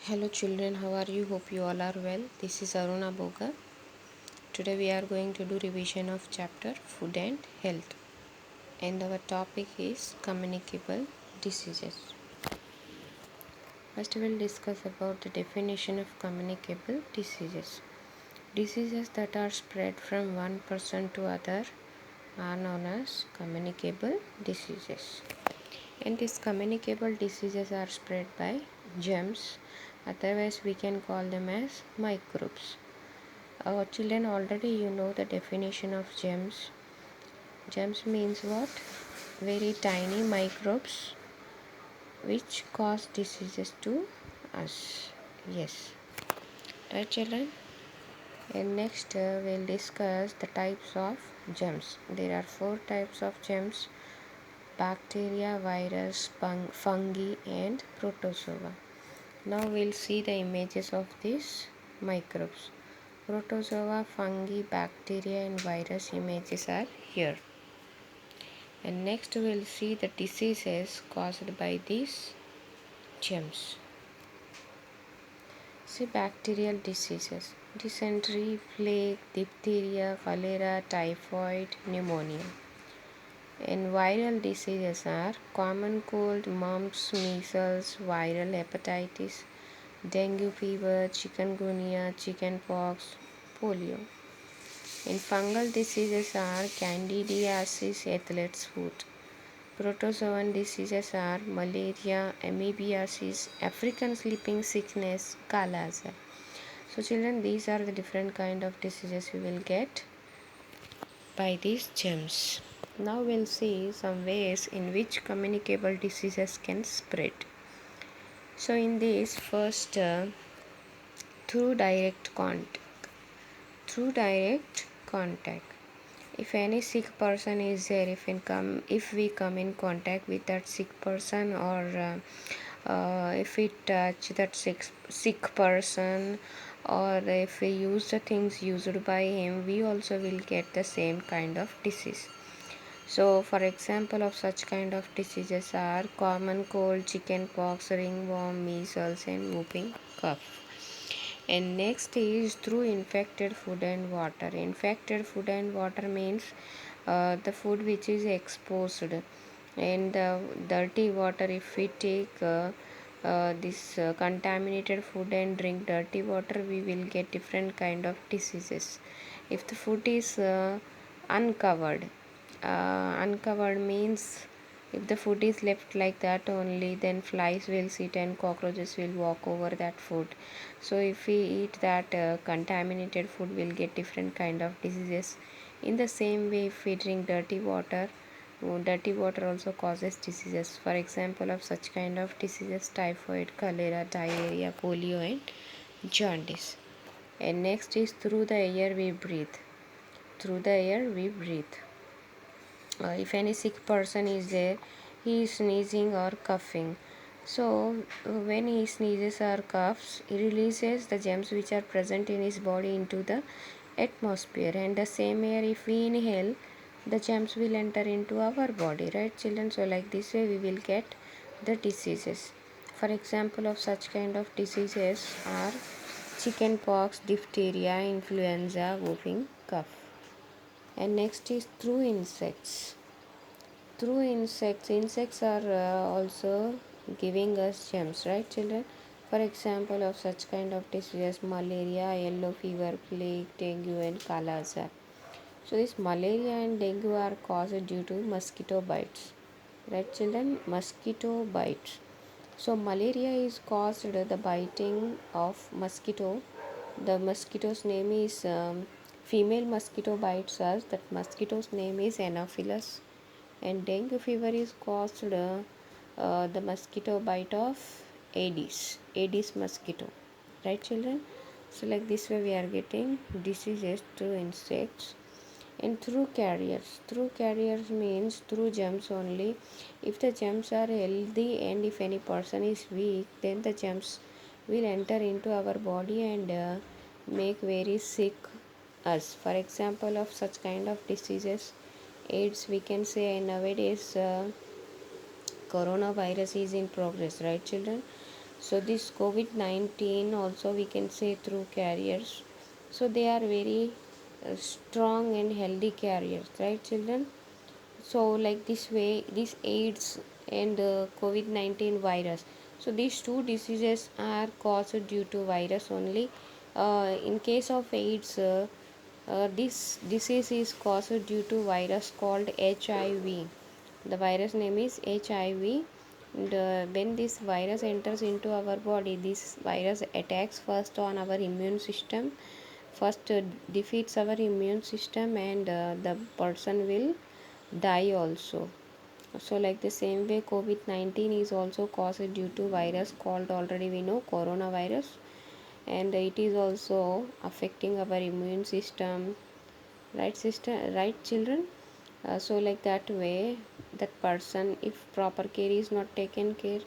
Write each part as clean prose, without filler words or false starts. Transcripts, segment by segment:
Hello children, how are you? Hope you all are well. This is Aruna Boga. Today we are going to do revision of chapter Food and Health. And our topic is communicable diseases. First we will discuss about the definition of communicable diseases. Diseases that are spread from one person to other are known as communicable diseases. And these communicable diseases are spread by germs, otherwise we can call them as microbes. Children, already you know the definition of germs. Germs means what? Very tiny microbes which cause diseases to us. Yes. Right, children? And next we'll discuss the types of germs. There are 4 types of germs: bacteria, virus, fungi and protozoa. Now we'll see the images of these microbes. Protozoa, fungi, bacteria and virus images are here. And next we'll see the diseases caused by these germs. See bacterial diseases: dysentery, plague, diphtheria, cholera, typhoid, pneumonia. And viral diseases are common cold, mumps, measles, viral hepatitis, dengue fever, chikungunya, chickenpox, polio. And fungal diseases are candidiasis, athlete's foot. Protozoan diseases are malaria, amoebiasis, African sleeping sickness, kala azar. So children, these are the different kind of diseases you will get by these germs. Now we'll see some ways in which communicable diseases can spread. So in this first, through direct contact. Through direct contact. If any sick person is there, if we come in contact with that sick person, or if we touch that sick person, or if we use the things used by him, we also will get the same kind of disease. So for example of such kind of diseases are common cold, chickenpox, ringworm, measles and whooping cough. And next is through infected food and water. Infected food and water means the food which is exposed, and the dirty water. If we take this contaminated food and drink dirty water, we will get different kind of diseases. If the food is uncovered, uncovered means if the food is left like that only, then flies will sit and cockroaches will walk over that food. So if we eat that contaminated food, we'll get different kind of diseases. In the same way, if we drink dirty water also causes diseases. For example of such kind of diseases: typhoid, cholera, diarrhea, polio and jaundice. And next is through the air we breathe. Through the air we breathe. If any sick person is there, he is sneezing or coughing. So when he sneezes or coughs, he releases the germs which are present in his body into the atmosphere, and the same air, if we inhale, the germs will enter into our body, right children? So like this way we will get the diseases. For example of such kind of diseases are chickenpox, diphtheria, influenza, whooping cough. And next is through insects. Through insects are also giving us germs, right children? For example of such kind of diseases: malaria, yellow fever, plague, dengue and kala azar. So this malaria and dengue are caused due to mosquito bites, right children? Mosquito bites. So malaria is caused the biting of mosquito. The mosquito's name is female mosquito bites us. That mosquito's name is Anopheles. And dengue fever is caused the mosquito bite of Aedes mosquito, right children? So like this way we are getting diseases through insects. And through carriers means through germs only. If the germs are healthy and if any person is weak, then the germs will enter into our body and make very sick us. For example of such kind of diseases, AIDS, we can say. Nowadays coronavirus is in progress, right children? So this COVID-19 also we can say through carriers. So they are very strong and healthy carriers, right, children? So like this way, this AIDS and COVID-19 virus. So these two diseases are caused due to virus only. In case of AIDS, this disease is caused due to virus called HIV. The virus name is HIV. And when this virus enters into our body, this virus attacks first on our immune system, first defeats our immune system, and the person will die also. So like the same way, COVID-19 is also caused due to virus called, already we know, coronavirus, and it is also affecting our immune system, right sister, right children? So like that way, that person, if proper care is not taken care,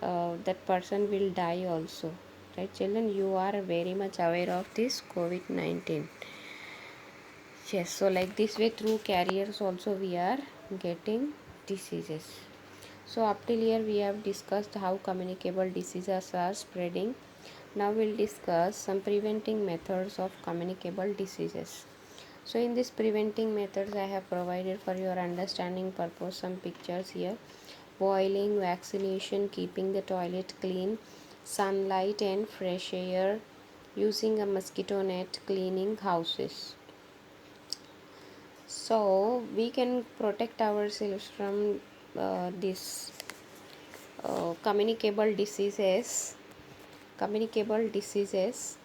that person will die also, right children? You are very much aware of this COVID-19. Yes, so like this way, through carriers also we are getting diseases. So up till here we have discussed how communicable diseases are spreading. Now we'll discuss some preventing methods of communicable diseases. So in this preventing methods, I have provided for your understanding purpose some pictures here. Boiling, vaccination, keeping the toilet clean, sunlight and fresh air, using a mosquito net, cleaning houses. So we can protect ourselves from this communicable diseases. Communicable diseases.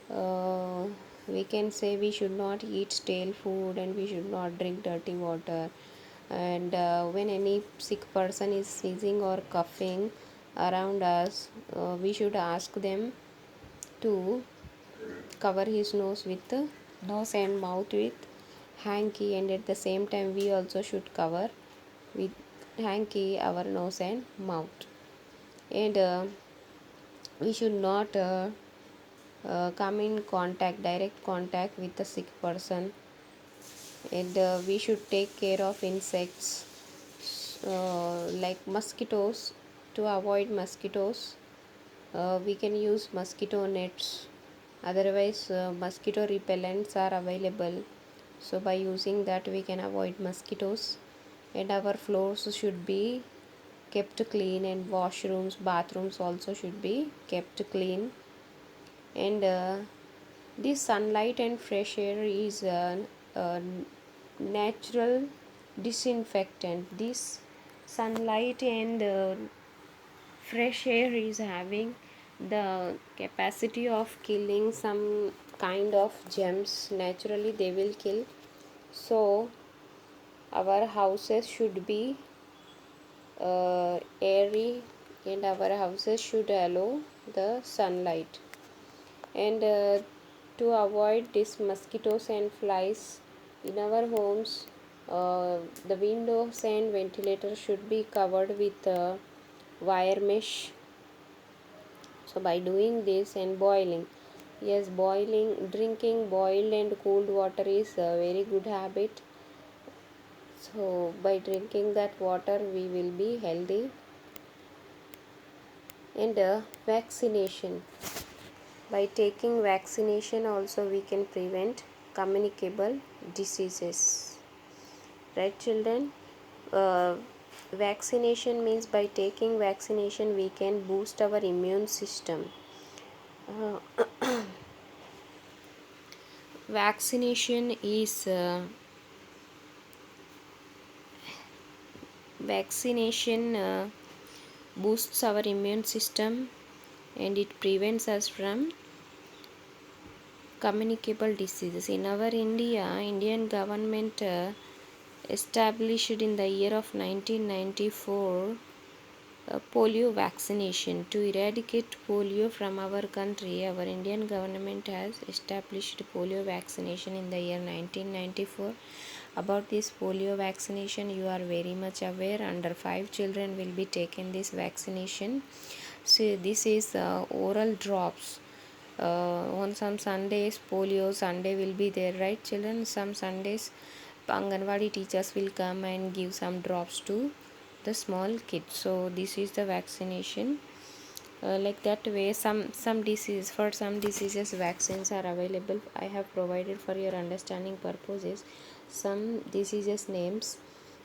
Uh, we can say we should not eat stale food and we should not drink dirty water. And when any sick person is sneezing or coughing around us, we should ask them to cover his nose with nose and mouth with hanky, and at the same time we also should cover with hanky our nose and mouth. And we should not come in contact, direct contact with the sick person. And we should take care of insects like mosquitoes. To avoid mosquitoes, we can use mosquito nets. Otherwise, mosquito repellents are available. So by using that, we can avoid mosquitoes. And our floors should be kept clean, and washrooms, bathrooms also should be kept clean. And this sunlight and fresh air is a natural disinfectant. This sunlight and fresh air is having the capacity of killing some kind of germs. Naturally they will kill. So our houses should be airy, and our houses should allow the sunlight. And to avoid these mosquitoes and flies in our homes, the windows and ventilators should be covered with wire mesh. So by doing this, and boiling, yes, boiling, drinking boiled and cooled water is a very good habit. So by drinking that water we will be healthy. And vaccination, by taking vaccination also we can prevent communicable diseases, right children? uh, Vaccination means by taking vaccination we can boost our immune system. uh, Vaccination is vaccination boosts our immune system, and it prevents us from communicable diseases. In our Indian government established in the year of 1994 polio vaccination. To eradicate polio from our country, our Indian government has established polio vaccination in the year 1994. About this polio vaccination, you are very much aware. Under 5 children will be taken this vaccination. So this is oral drops. On some Sundays, polio Sunday will be there, right children? Some Sundays Anganwadi teachers will come and give some drops to the small kids. So this is the vaccination. like that way some disease, for some diseases vaccines are available. I have provided for your understanding purposes some diseases names,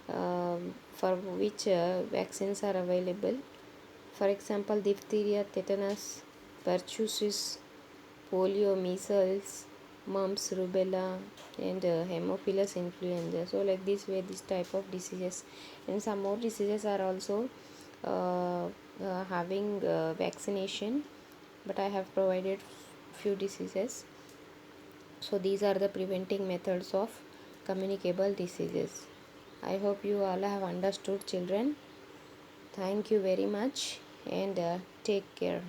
for which vaccines are available. For example, diphtheria, tetanus, pertussis, polio, measles, mumps, rubella, and hemophilus influenza. So like this way, this type of diseases, and some more diseases are also having vaccination, but I have provided few diseases. So these are the preventing methods of communicable diseases. I hope you all have understood, children. Thank you very much, and take care.